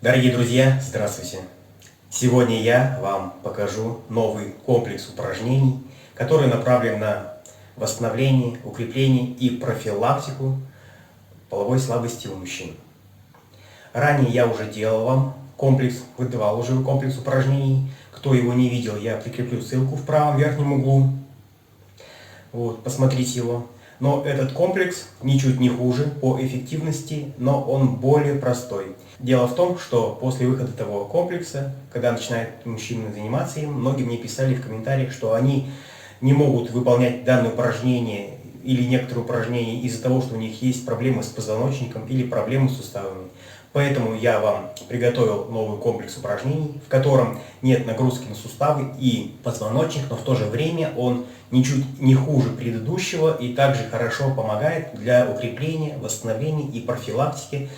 Дорогие друзья, здравствуйте! Сегодня я вам покажу новый комплекс упражнений, который направлен на восстановление, укрепление и профилактику половой слабости у мужчин. Ранее я уже делал вам выдавал уже комплекс упражнений. Кто его не видел, я прикреплю ссылку в правом верхнем углу. Вот, посмотрите его. Но этот комплекс ничуть не хуже по эффективности, но он более простой. Дело в том, что после выхода этого комплекса, когда начинают мужчины заниматься им, многие мне писали в комментариях, что они не могут выполнять данное упражнение или некоторые упражнения из-за того, что у них есть проблемы с позвоночником или проблемы с суставами. Поэтому я вам приготовил новый комплекс упражнений, в котором нет нагрузки на суставы и позвоночник, но в то же время он ничуть не хуже предыдущего и также хорошо помогает для укрепления, восстановления и профилактики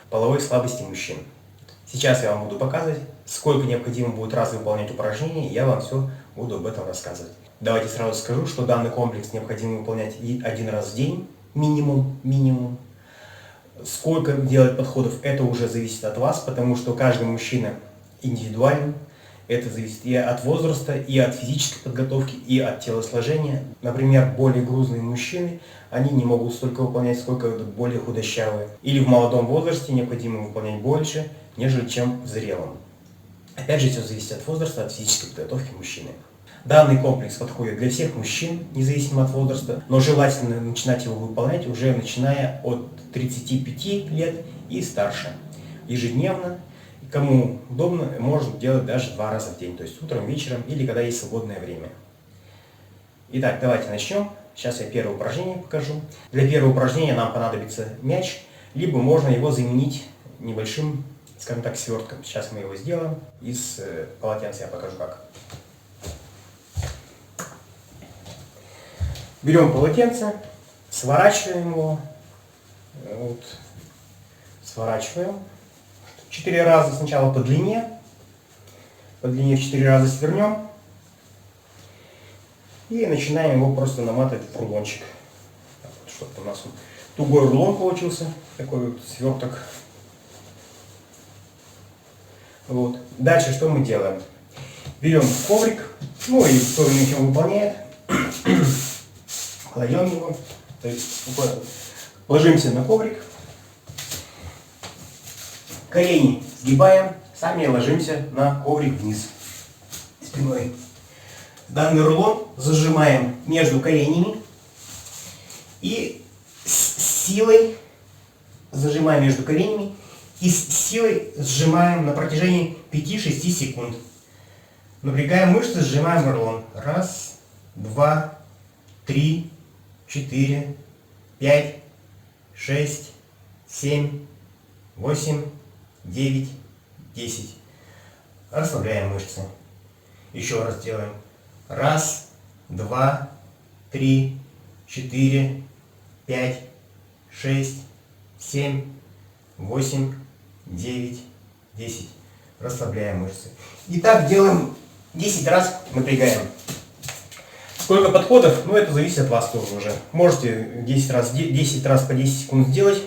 половой слабости мужчин. Сейчас я вам буду показывать, сколько необходимо будет раз выполнять упражнения, я вам все буду об этом рассказывать. Давайте сразу скажу, что данный комплекс необходимо выполнять один раз в день, минимум. Сколько делать подходов, это уже зависит от вас, потому что каждый мужчина индивидуален. Это зависит и от возраста, и от физической подготовки, и от телосложения. Например, более грузные мужчины, они не могут столько выполнять, сколько более худощавые. Или в молодом возрасте необходимо выполнять больше, нежели чем в зрелом. Опять же, все зависит от возраста, от физической подготовки мужчины. Данный комплекс подходит для всех мужчин, независимо от возраста, но желательно начинать его выполнять уже начиная от 35 лет и старше. Ежедневно, кому удобно, можно делать даже 2 раза в день, то есть утром, вечером или когда есть свободное время. Итак, давайте начнем. Сейчас я первое упражнение покажу. Для первого упражнения нам понадобится мяч, либо можно его заменить небольшим, скажем так, свертком. Сейчас мы его сделаем из полотенца, я покажу как. Берем полотенце, сворачиваем его, вот, сворачиваем 4 раза, сначала по длине в 4 раза свернем и начинаем его просто наматывать в рулончик, чтобы у нас тугой рулон получился, такой вот сверток. Вот. Дальше что мы делаем? Берем коврик, ну и кто его выполняет, кладем его, то есть ложимся на коврик, колени сгибаем, сами ложимся на коврик вниз спиной. Данный рулон зажимаем между коленями и с силой зажимаем между коленями и с силой сжимаем на протяжении 5-6 секунд. Напрягаем мышцы, сжимаем рулон. 1, 2, 3, 4, 5, 6, 7, 8, 9, 10. Расслабляем мышцы. Еще раз делаем. 1, 2, 3, 4, 5, 6, 7, 8, 9, 10. Расслабляем мышцы. И так делаем 10 раз, напрягаем. Сколько подходов, ну это зависит от вас тоже уже. Можете 10 раз по 10 секунд сделать,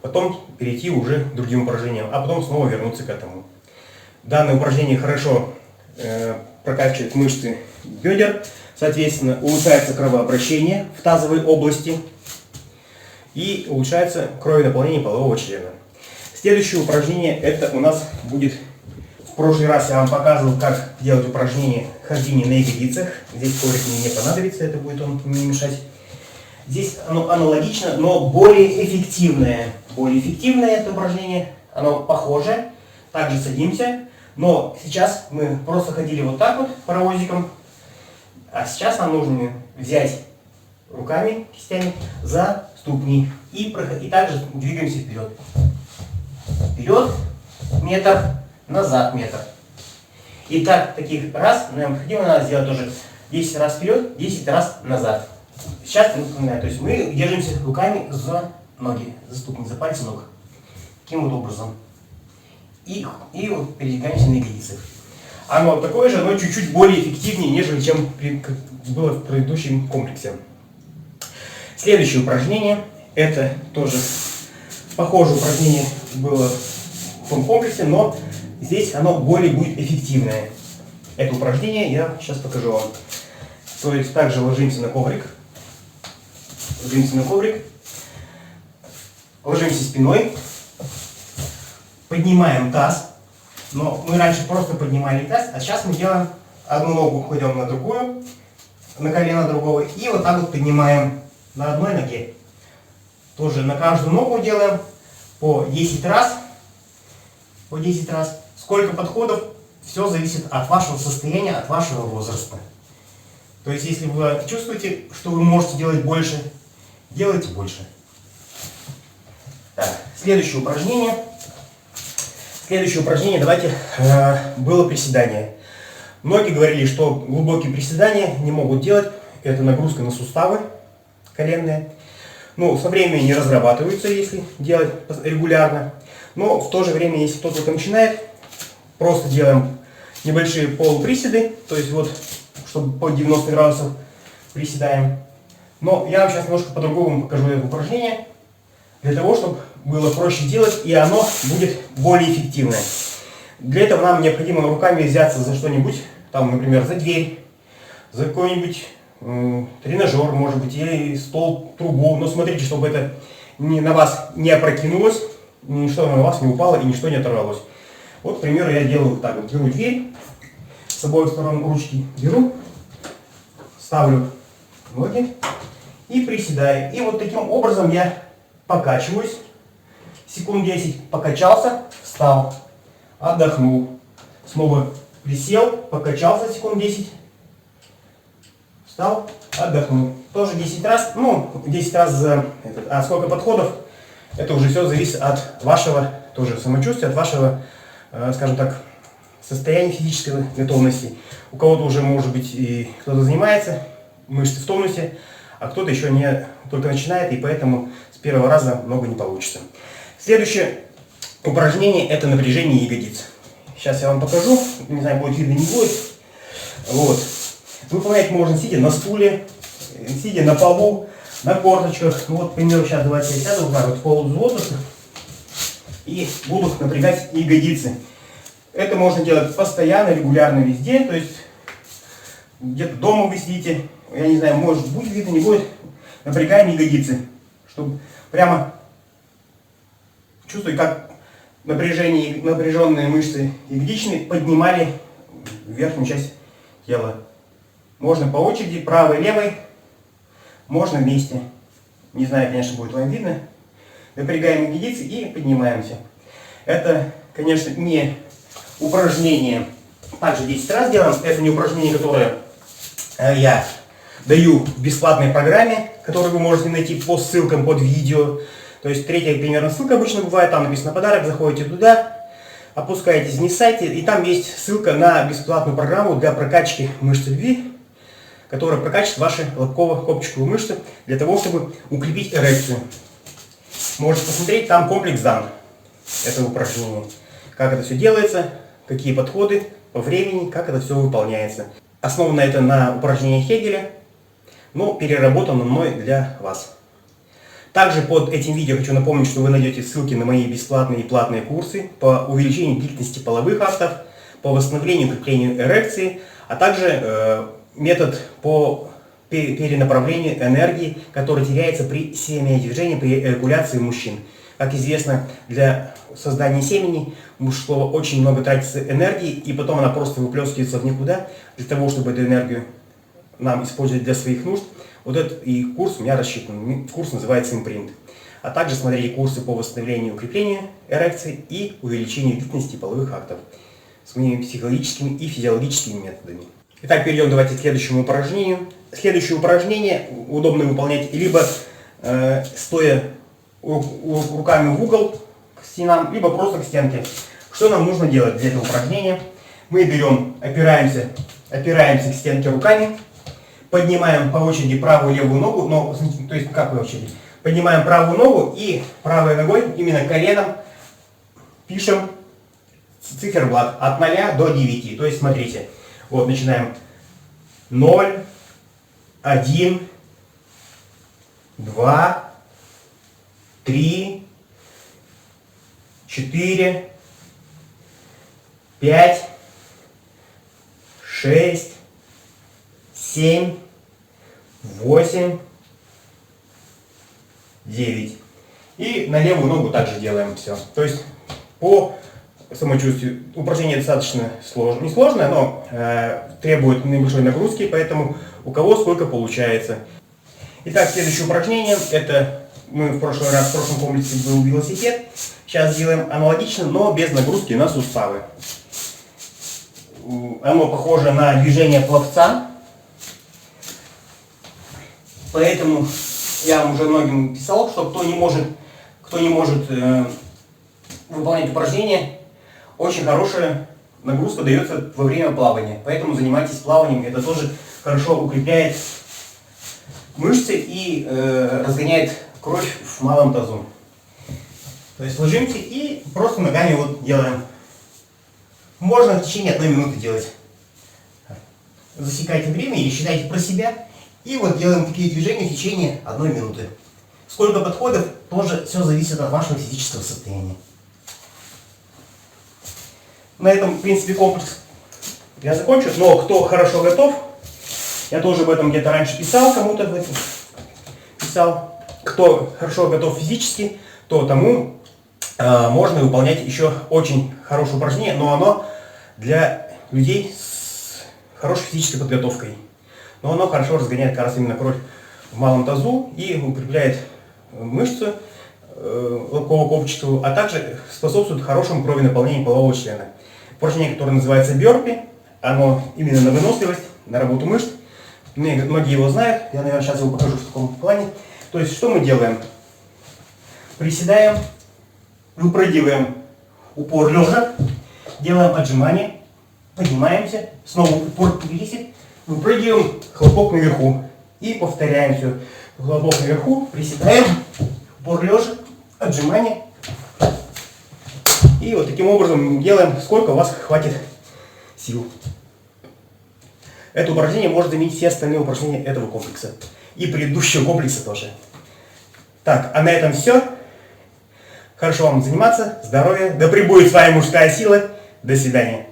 потом перейти уже к другим упражнениям, а потом снова вернуться к этому. Данное упражнение хорошо прокачивает мышцы бедер, соответственно улучшается кровообращение в тазовой области и улучшается кровенаполнение полового члена. Следующее упражнение это у нас будет... В прошлый раз я вам показывал, как делать упражнение хождения на ягодицах. Здесь коврик мне не понадобится, это будет он мне мешать. Здесь оно аналогично, но более эффективное. Более эффективное это упражнение, оно похоже. Также садимся, но сейчас мы просто ходили вот так вот паровозиком. А сейчас нам нужно взять руками, кистями за ступни и также двигаемся вперед. Вперед метр. Назад метр. И так, таких раз необходимо надо сделать тоже 10 раз вперед, 10 раз назад. Сейчас, то есть мы держимся руками за ноги, за ступни, за пальцы ног. Таким вот образом. И вот передвигаемся на ягодицах. Оно такое же, но чуть-чуть более эффективнее, нежели чем было в предыдущем комплексе. Следующее упражнение, это тоже похожее упражнение было том комплексе, но здесь оно более будет эффективное. Это упражнение я сейчас покажу вам. То есть также ложимся на коврик. Ложимся спиной. Поднимаем таз. Но мы раньше просто поднимали таз, а сейчас мы делаем одну ногу, кладем на другую, на колено другого, и вот так вот поднимаем на одной ноге. Тоже на каждую ногу делаем по 10 раз. По 10 раз. Сколько подходов, все зависит от вашего состояния, от вашего возраста. То есть, если вы чувствуете, что вы можете делать больше, делайте больше. Так, следующее упражнение. Давайте, было приседание. Многие говорили, что глубокие приседания не могут делать. Это нагрузка на суставы коленные. Ну, со временем не разрабатываются, если делать регулярно. Но в то же время, если кто-то только начинает, просто делаем небольшие полуприседы. То есть вот, чтобы по 90 градусов приседаем. Но я вам сейчас немножко по-другому покажу это упражнение. Для того, чтобы было проще делать, и оно будет более эффективное. Для этого нам необходимо руками взяться за что-нибудь, там, например, за дверь, за какой-нибудь тренажер, может быть, или стол, трубу. Но смотрите, чтобы это на вас не опрокинулось, ничто на вас не упало и ничто не оторвалось. Вот, к примеру, я делаю так вот. Беру дверь, с обоих сторон ручки беру, ставлю ноги и приседаю. И вот таким образом я покачиваюсь. Секунд 10 покачался, встал, отдохнул. Снова присел, покачался секунд 10. Встал, отдохнул. Тоже 10 раз. Ну, 10 раз за этот. А сколько подходов, это уже все зависит от вашего тоже самочувствия, от вашего, скажем так, состояния физической готовности. У кого-то уже, может быть, и кто-то занимается, мышцы в тонусе, а кто-то еще не только начинает, и поэтому с первого раза много не получится. Следующее упражнение — это напряжение ягодиц. Сейчас я вам покажу. Не знаю, будет видно, не будет. Вот. Выполнять можно сидя на стуле, сидя на полу, на корточках. Ну вот, к примеру, сейчас давайте я сяду вот в пол воздуха и буду напрягать ягодицы. Это можно делать постоянно, регулярно, везде. То есть где-то дома вы сидите, я не знаю, может будет видно, не будет. Напрягаем ягодицы, чтобы прямо чувствовать, как напряженные мышцы ягодичные поднимали верхнюю часть тела. Можно по очереди, правой, левой, можно вместе. Не знаю, конечно, будет вам видно. Напрягаем ягодицы и поднимаемся. Это, конечно, не упражнение. Также 10 раз делаем. Это не упражнение, которое я даю в бесплатной программе, которую вы можете найти по ссылкам под видео. То есть третья примерно ссылка обычно бывает, там написано подарок, заходите туда, опускаетесь вниз сайта, и там есть ссылка на бесплатную программу для прокачки мышц любви, которая прокачивает ваши лобково-копчиковые мышцы для того, чтобы укрепить эрекцию. Можете посмотреть, там комплекс дан этого упражнения. Как это все делается, какие подходы по времени, как это все выполняется. Основано это на упражнениях Хегеля, но переработано мной для вас. Также под этим видео хочу напомнить, что вы найдете ссылки на мои бесплатные и платные курсы по увеличению длительности половых актов, по восстановлению и укреплению эрекции, а также метод по перенаправлению энергии, который теряется при семяизвержении, при эякуляции мужчин. Как известно, для создания семени мужского очень много тратится энергии, и потом она просто выплескивается в никуда. Для того, чтобы эту энергию нам использовать для своих нужд, вот этот и курс у меня рассчитан. Курс называется импринт. А также смотрите курсы по восстановлению и укреплению эрекции и увеличению длительности половых актов с моими психологическими и физиологическими методами. Итак, перейдем давайте к следующему упражнению. Следующее упражнение удобно выполнять либо стоя руками в угол к стенам, либо просто к стенке. Что нам нужно делать для этого упражнения? Мы берем, опираемся к стенке руками, поднимаем по очереди правую и левую ногу, но, то есть как по очереди? Поднимаем правую ногу и правой ногой, именно коленом, пишем циферблат от 0 до 9. То есть смотрите, вот начинаем 0, 1, 2, 3, 4, 5, 6, 7, 8, 9. И на левую ногу также делаем все. То есть по самочувствию упражнение достаточно сложное, не сложное, но требует небольшой нагрузки, поэтому у кого сколько получается. Итак, следующее упражнение, это мы в прошлый раз, в прошлом комплексе был велосипед. Сейчас делаем аналогично, но без нагрузки на суставы. Оно похоже на движение пловца, поэтому я вам уже многим писал, что кто не может выполнять упражнения, очень хорошая нагрузка дается во время плавания. Поэтому занимайтесь плаванием, это тоже хорошо укрепляет мышцы и разгоняет кровь в малом тазу. То есть ложимся и просто ногами вот делаем. Можно в течение 1 минуты делать. Засекайте время или считайте про себя. И вот делаем такие движения в течение 1 минуты. Сколько подходов, тоже все зависит от вашего физического состояния. На этом, в принципе, комплекс я закончу. Но кто хорошо готов, я тоже об этом где-то раньше писал, кому-то об этом писал. Кто хорошо готов физически, то тому можно выполнять еще очень хорошее упражнение, но оно для людей с хорошей физической подготовкой. Но оно хорошо разгоняет как раз именно кровь в малом тазу и укрепляет мышцы лобкового копчества, а также способствует хорошему кровенаполнению полового члена. Упражнение, которое называется бёрпи, оно именно на выносливость, на работу мышц. Многие его знают, я, наверное, сейчас его покажу в таком плане. То есть, что мы делаем? Приседаем, выпрыгиваем, упор лежа, делаем отжимания, поднимаемся, снова упор пересек, выпрыгиваем, хлопок наверху. И повторяем все. Хлопок наверху, приседаем, упор лежа, отжимания. И вот таким образом делаем, сколько у вас хватит сил. Это упражнение может заменить все остальные упражнения этого комплекса. И предыдущего комплекса тоже. Так, а на этом все. Хорошо вам заниматься, здоровья, да пребудет с вами мужская сила. До свидания.